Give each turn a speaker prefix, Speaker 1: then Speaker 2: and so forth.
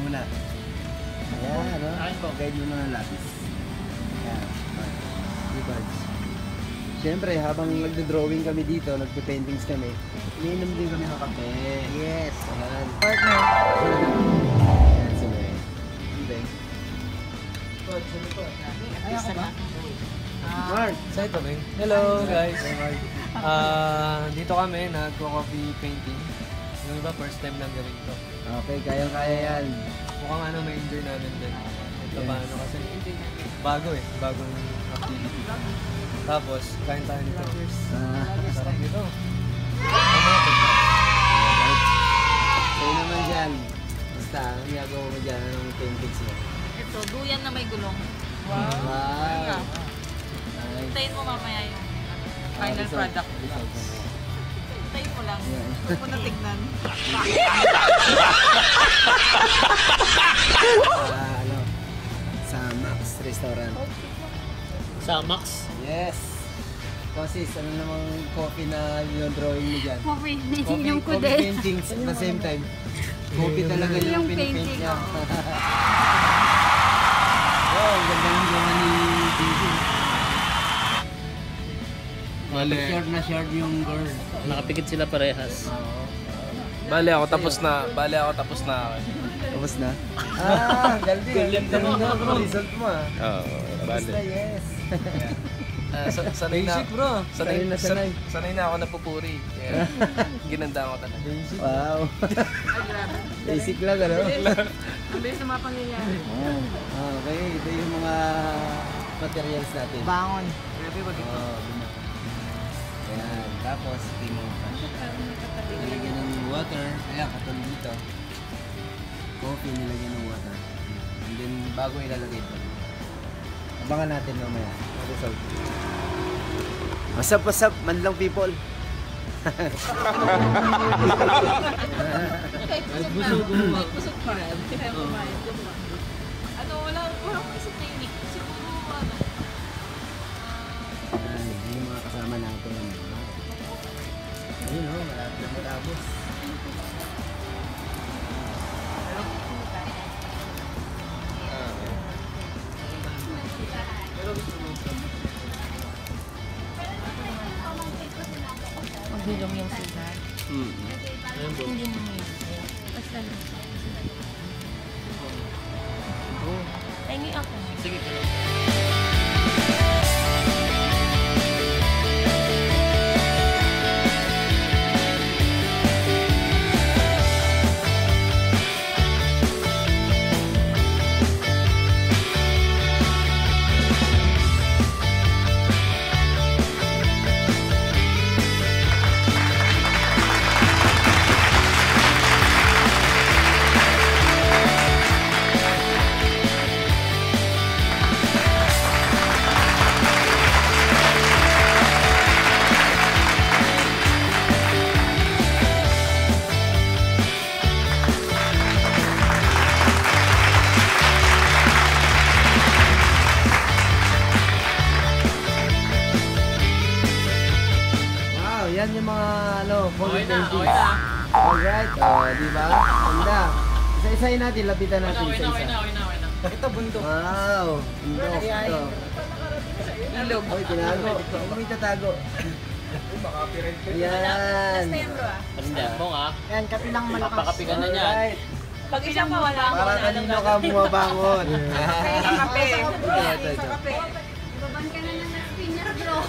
Speaker 1: muna. Ayan, no? Guide mo na lapis. Ayan. Buds. Siyempre, habang nagdo-drawing kami dito, nagpe-paintings kami, iniinom din kami ng kape. Yes. Ayan. Partner. Ayan, sige. Hindi. Mark.
Speaker 2: Say kami. Hello guys. Dito kami nagko-coffee painting. Yung iba first time lang gawin to.
Speaker 1: Okay, kaya yan.
Speaker 2: Mukhang may-enjoy namin din. Ito paano kasi bago bagong activity. Tapos, kain tayo nito. Sarap nito.
Speaker 1: Sa'yo naman dyan. Basta, ang ginagawa mo dyan, anong paintings mo?
Speaker 3: Ito, duyan na may gulong.
Speaker 1: Wow!
Speaker 3: Hintayin mo mamaya yung final product. Hintayin mo lang. Huwag mo na tignan.
Speaker 1: Sa Max Restaurant.
Speaker 4: Sa Max?
Speaker 1: Yes! Kasi ano namang coffee na yung drawing mo dyan?
Speaker 5: Coffee, yung ko
Speaker 1: Coffee
Speaker 5: din.
Speaker 1: paintings at the same time. Coffee talaga yung pinipaint niya. Wow, ang ganda ng gawa ni Bibi. Short yung girl.
Speaker 4: Nakapikit sila parehas.
Speaker 2: Bale ako tapos na.
Speaker 1: Tapos na? Ah, galing. Galing na ang result mo ah.
Speaker 2: Oo,
Speaker 1: Tapos na, yes.
Speaker 2: Sanay na.
Speaker 1: Basic bro.
Speaker 2: Sanay na ako napupuri. Ginanda ako talaga.
Speaker 1: Wow. Basic lang, ano?
Speaker 3: Ang bilis na mga pangyayari.
Speaker 1: Okay, ito yung mga materials natin.
Speaker 3: Bangon.
Speaker 1: Ayan, tapos tingnan pa. Nilagyan ng water. Ayan, katulad dito. Coffee, nilagyan ng water. And then, bago ilalagay ito. Abangan natin mamaya. Result. What's up, manlang people?
Speaker 3: Busog pa rin. Kaya kumayad. Ano, wala akong isip na unique. Siguro,
Speaker 1: Yung mga kasama natin. Ayun o, malapit na matapos.
Speaker 3: maghilom yung sugar. Hindi mo may basta lang. Tingi ako.
Speaker 4: Sige.
Speaker 1: Yan yung mga fully painting. Alright, di ba? Ganda. Isa-isahin natin, lapitan natin isa-isa.
Speaker 3: Ito bundok.
Speaker 1: Wow, bundok. Ito.
Speaker 3: Ilog.
Speaker 1: Uy, tinago. Huwag mo itatago. Ayan.
Speaker 4: Pasendambong ah.
Speaker 3: Yan, kapilang malakas.
Speaker 4: Papakapigan na niyan.
Speaker 1: Alright.
Speaker 3: Pag isang mawala ako,
Speaker 1: Para kanino ka bumabangon.
Speaker 3: kape.
Speaker 1: Ito.
Speaker 5: Ibaban ka na ng spinner, bro.